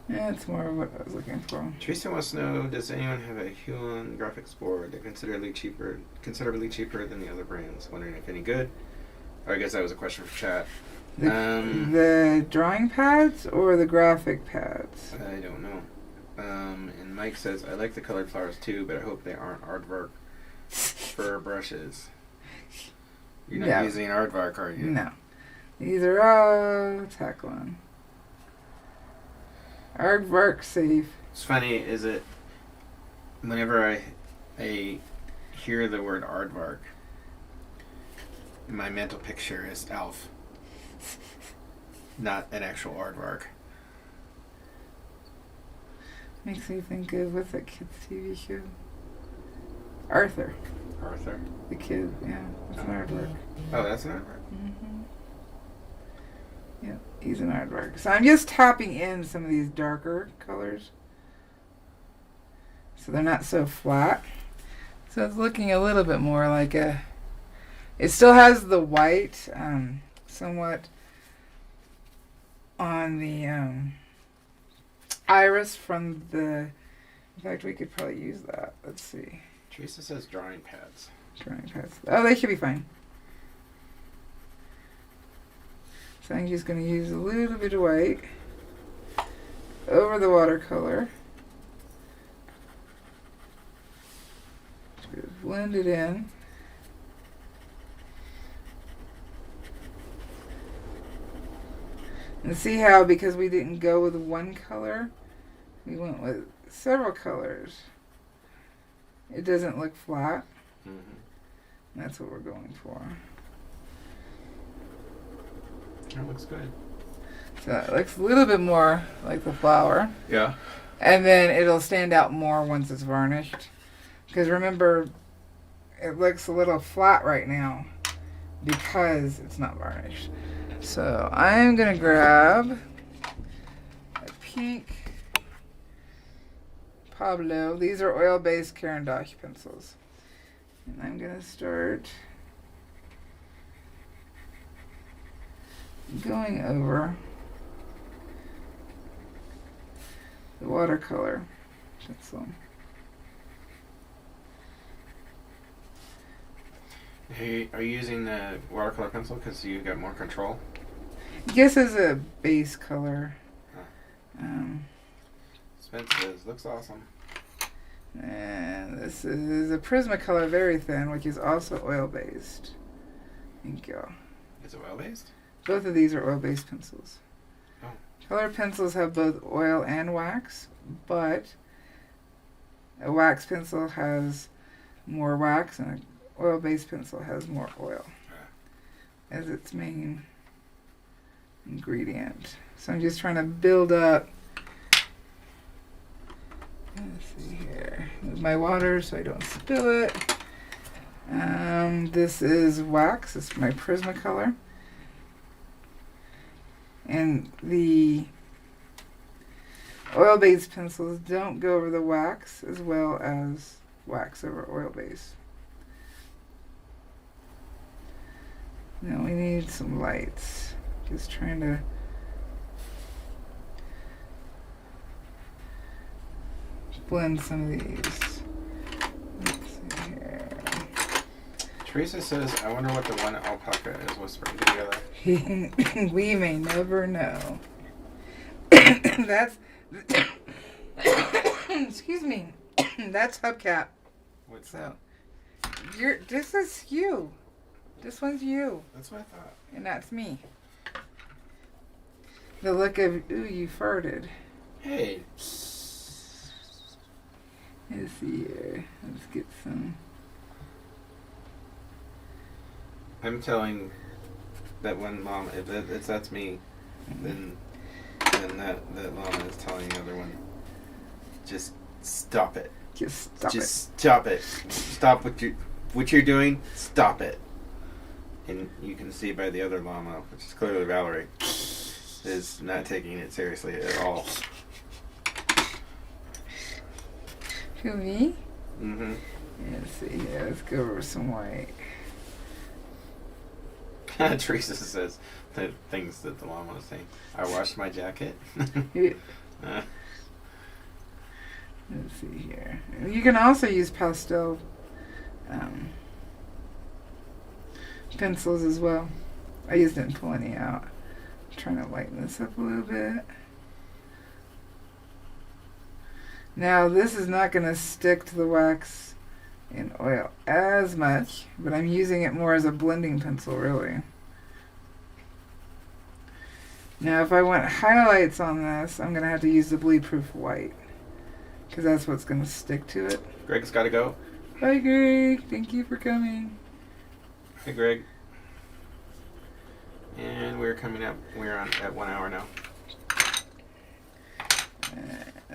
That's more of what I was looking for. Teresa wants to know, does anyone have a Huon graphics board that considerably cheaper than the other brands? Wondering if any good. Or I guess that was a question for chat. The drawing pads or the graphic pads? I don't know. And Mike says, I like the colored flowers too, but I hope they aren't aardvark for brushes. You're not using aardvark, are you? No. These are all Taklon. Aardvark safe. It's funny, is it, whenever I hear the word aardvark, my mental picture is Alf. Not an actual aardvark. Makes me think of, what's that kid's TV show? Arthur. Arthur? The kid, yeah. It's an aardvark. Oh, that's an aardvark? Mm-hmm. Yeah, he's an aardvark. So I'm just tapping in some of these darker colors. So they're not so flat. So it's looking a little bit more like a... It still has the white, somewhat on the iris from the... In fact, we could probably use that. Let's see. Teresa says drawing pads. Drawing pads. Oh, they should be fine. So I'm just going to use a little bit of white over the watercolor. Just blend it in. And see how, because we didn't go with one color, we went with several colors. It doesn't look flat. Mm-hmm. That's what we're going for. That looks good. So it looks a little bit more like the flower. Yeah. And then it'll stand out more once it's varnished. Because remember, it looks a little flat right now because it's not varnished. So I'm going to grab a pink Pablo. These are oil-based Caran pencils. And I'm going to start going over the watercolor pencil. Hey, are you using the watercolor pencil because you got more control? This is a base color. Spence says, looks awesome. And this is a Prismacolor Very Thin, which is also oil-based. Thank you. Is it oil-based? Both of these are oil-based pencils. Oh. Color pencils have both oil and wax, but a wax pencil has more wax and an oil-based pencil has more oil as its main ingredient. So I'm just trying to build up. Let's see here. Move my water so I don't spill it. This is wax. This is my Prismacolor. And the oil-based pencils don't go over the wax as well as wax over oil-based. Now we need some lights. Just trying to blend some of these. Let's see here. Teresa says, I wonder what the one alpaca is whispering to the other. We may never know. That's excuse me. That's hubcap. What's So this is you. This one's you. That's what I thought. And that's me. The look of ooh, you farted. Hey. Let's see here. Let's get some. I'm telling that one mom, if that's me, then that llama is telling the other one, just stop it. Just stop it. Stop it. Stop what you're doing. Stop it. And you can see by the other llama, which is clearly Valarie, is not taking it seriously at all. Who, me? Mm-hmm. Let's see here. Let's go over some white. Teresa says the things that the llama was saying. I washed my jacket. Let's see here. You can also use pastel pencils as well. I just didn't pull any out. I'm trying to lighten this up a little bit. Now this is not going to stick to the wax in oil as much, but I'm using it more as a blending pencil really. Now if I want highlights on this, I'm going to have to use the Bleedproof white because that's what's going to stick to it. Greg's got to go. Hi Greg, thank you for coming. Hey Greg. And we're coming up. We're on at 1 hour now.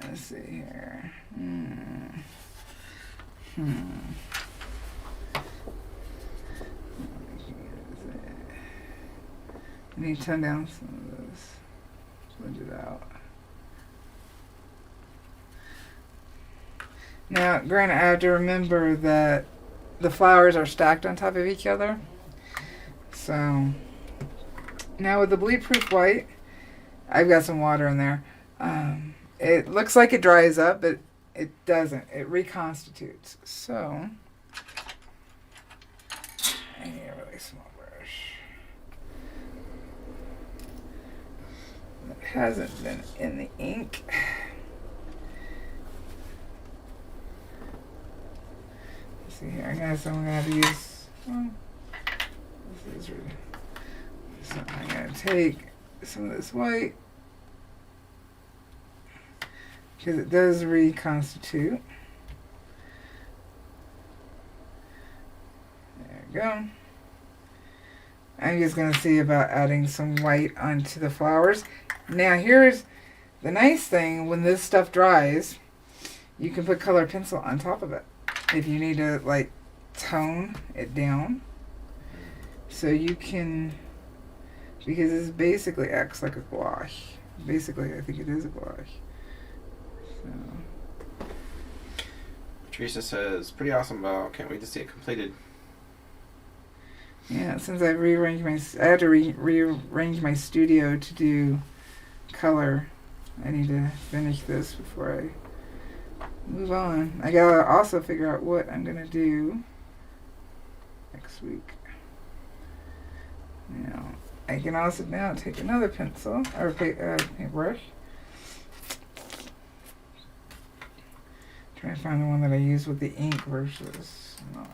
Let's see here. I need to turn down some of this. Blend it out. Now, granted, I have to remember that the flowers are stacked on top of each other. So, now with the Bleedproof white, I've got some water in there. It looks like it dries up, but it doesn't. It reconstitutes. So, I need a really small brush. It hasn't been in the ink. Let's see here. I guess I'm going to have to use. Well, this is really. So I'm going to take some of this white. Because it does reconstitute. There we go. I'm just going to see about adding some white onto the flowers. Now here's the nice thing. When this stuff dries, you can put colored pencil on top of it. If you need to like tone it down. So you can, because this basically acts like a gouache. Basically, I think it is a gouache. So. Teresa says, pretty awesome, Val. Can't wait to see it completed. Yeah, since I had to rearrange my studio to do color. I need to finish this before I move on. I gotta also figure out what I'm gonna do next week. Now, I can also now take another pencil or paintbrush. Try to find the one that I use with the ink versus not.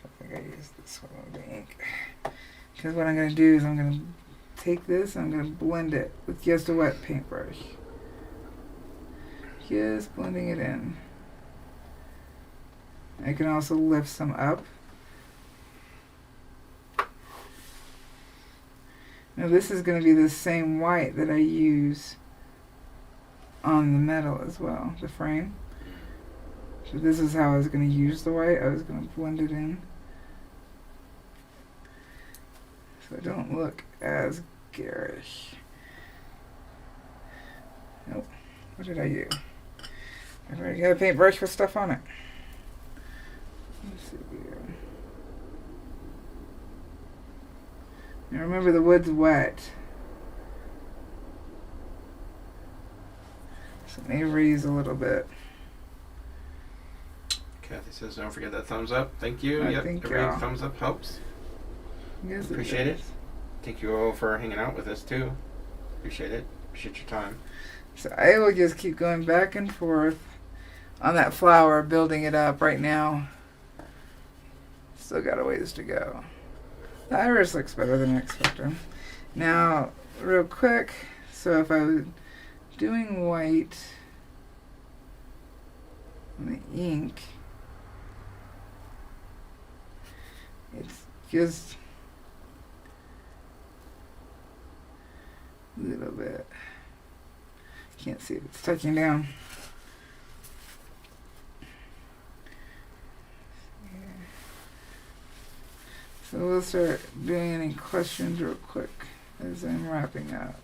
I think I use this one with the ink. Because what I'm going to do is I'm going to take this and I'm going to blend it with just a wet paintbrush. Just blending it in. I can also lift some up. Now this is going to be the same white that I use on the metal as well, the frame. So this is how I was going to use the white. I was going to blend it in. So I don't look as garish. Nope. What did I do? I've already got a paintbrush with stuff on it. Now remember the wood's wet. So it may raise a little bit. Kathy says, don't forget that thumbs up. Thank you. I Yep, think, every thumbs up helps. Yes, Appreciate it. Thank you all for hanging out with us too. Appreciate it. Appreciate your time. So I will just keep going back and forth on that flower, building it up right now. Still got a ways to go. The iris looks better than I expected. Now, real quick, so if I was doing white on the ink, it's just a little bit. Can't see if it's touching down. So we'll start doing any questions real quick as I'm wrapping up.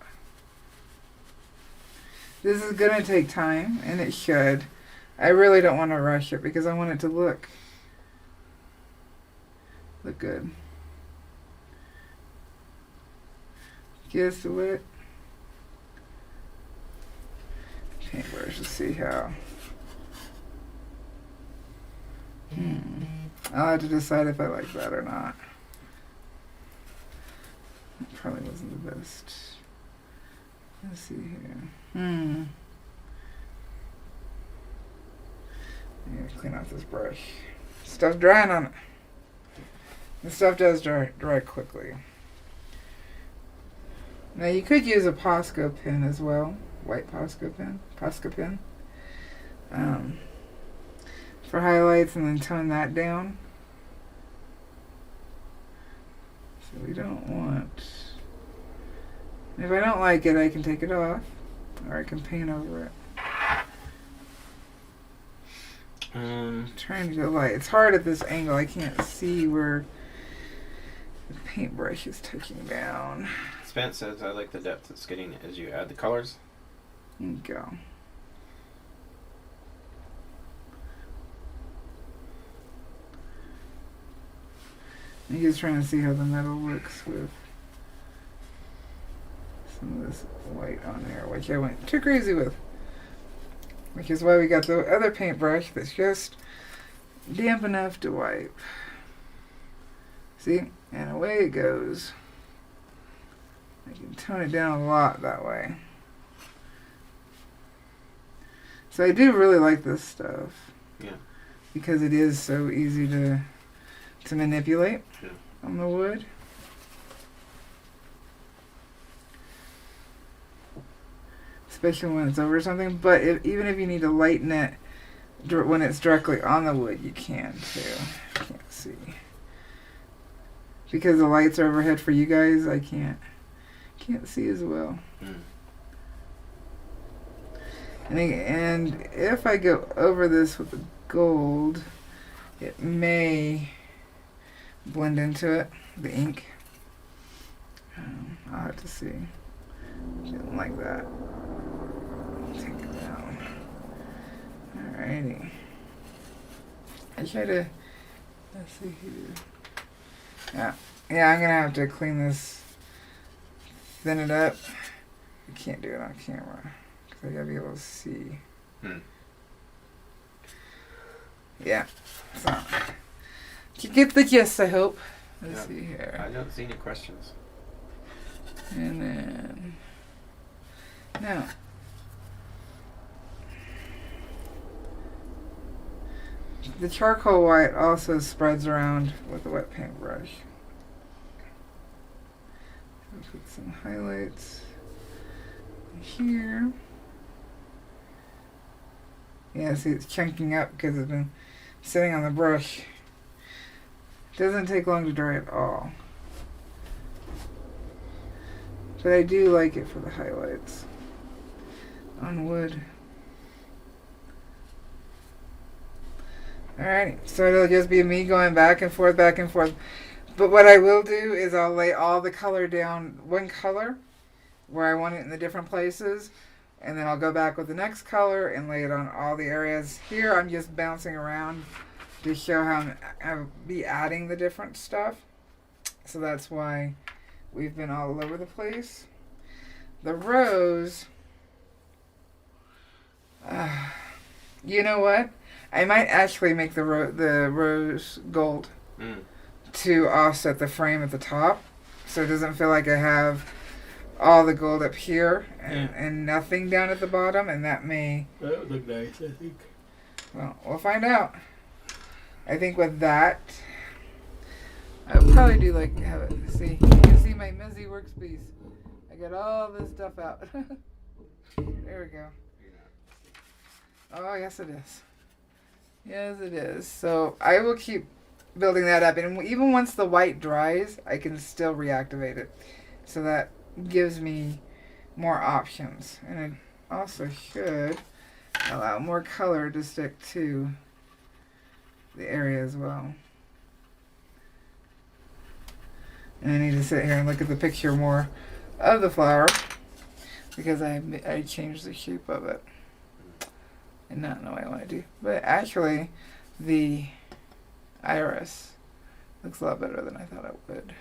This is going to take time, and it should. I really don't want to rush it because I want it to look good. Just a bit. Paintbrush to see how. I'll have to decide if I like that or not. It probably wasn't the best. Let's see here. Yeah, clean off this brush. Stuff drying on it. This stuff does dry quickly. Now you could use a Posca pen as well. White Posca pen. For highlights, and then tone that down. So we don't want... If I don't like it, I can take it off. Or I can paint over it. Trying to go light. It's hard at this angle. I can't see where the paintbrush is touching down. Spence says, I like the depth it's getting as you add the colors. There you go. I'm just trying to see how the metal looks with some of this white on there, which I went too crazy with. Which is why we got the other paintbrush that's just damp enough to wipe. See? And away it goes. I can tone it down a lot that way. So I do really like this stuff. Yeah. Because it is so easy to manipulate on the wood. Especially when it's over something. But even if you need to lighten it when it's directly on the wood, you can too. Can't see. Because the lights are overhead for you guys, I can't see as well. And if I go over this with the gold, it may blend into it, the ink. I'll have to see. Didn't like that. Take it down. Alrighty. I try to, let's see here. Yeah, I'm gonna have to clean this, thin it up. I can't do it on camera because I gotta be able to see. Yeah, so you get the gist, I hope. Let's see here. I don't see any questions. And then now the charcoal white also spreads around with the wet paintbrush. Put some highlights here. Yeah, see it's chunking up because it's been sitting on the brush. It doesn't take long to dry at all. But I do like it for the highlights on wood. Alright, so it'll just be me going back and forth, back and forth. But what I will do is I'll lay all the color down one color where I want it in the different places. And then I'll go back with the next color and lay it on all the areas. Here I'm just bouncing around to show how I'll be adding the different stuff. So that's why we've been all over the place. The rose, you know what? I might actually make the rose gold to offset the frame at the top, so it doesn't feel like I have all the gold up here and nothing down at the bottom, and that would look nice, I think. Well, we'll find out. I think with that, I would probably do like have it. See, you can see my messy workspace. I got all this stuff out. There we go. Oh, yes it is. Yes it is. So I will keep building that up, and even once the white dries, I can still reactivate it. So that gives me more options, and it also should allow more color to stick to the area as well. And I need to sit here and look at the picture more of the flower because I changed the shape of it and not know what I want to do. But actually, the iris looks a lot better than I thought it would.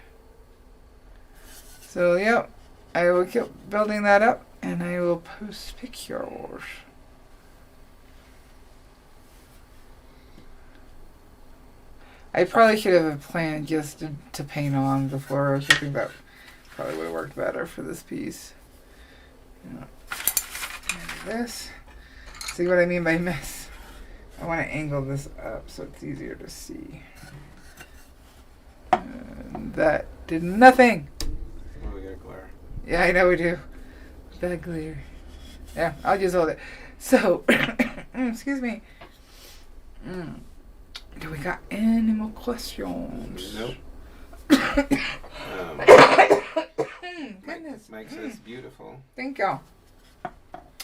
So, yep, I will keep building that up, and I will post pictures. I probably should have a plan just to paint on the flourish. I think that probably would have worked better for this piece. Yeah. And this. See what I mean by miss? I want to angle this up so it's easier to see. And that did nothing. Oh, we got glare. Yeah, I know we do. Bad glare. Yeah, I'll just hold it. So, excuse me. Do we got any more questions? Nope. Goodness. Mike says beautiful. Thank y'all.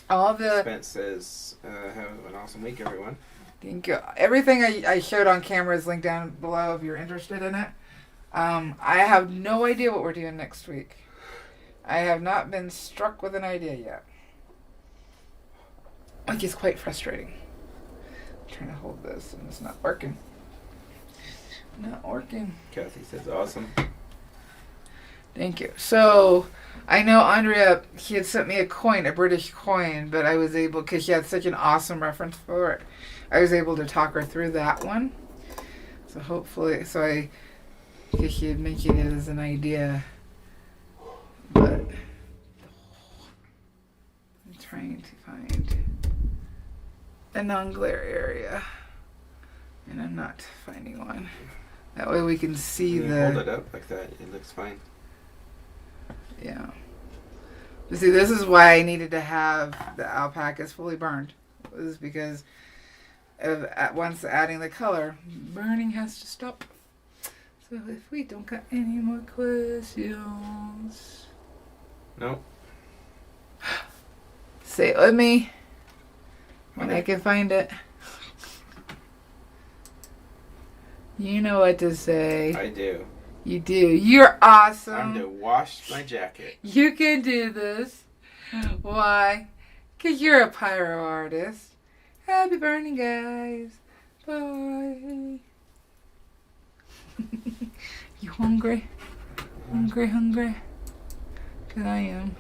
All the Spence says have an awesome week, everyone. thank you. Everything I showed on camera is linked down below if you're interested in it. I have no idea what we're doing next week. I have not been struck with an idea yet. Like, it's quite frustrating. I'm trying to hold this and it's not working. Not working. Kathy says awesome. Thank you. So, I know Andrea, he had sent me a coin, a British coin, but I was able, because she had such an awesome reference for it, I was able to talk her through that one. So hopefully, because she had mentioned it as an idea, but I'm trying to find a non-glare area, and I'm not finding one. That way we can see You hold it up like that, it looks fine. Yeah. You see, this is why I needed to have the alpacas fully burned. It was because of once adding the color, burning has to stop. So if we don't got any more questions, Nope. say it with me when I can find it. You know what to say. I do. You do. You're awesome. I'm to wash my jacket. You can do this. Why? Because you're a pyro artist. Happy burning, guys. Bye. You hungry? Hungry? Because I am.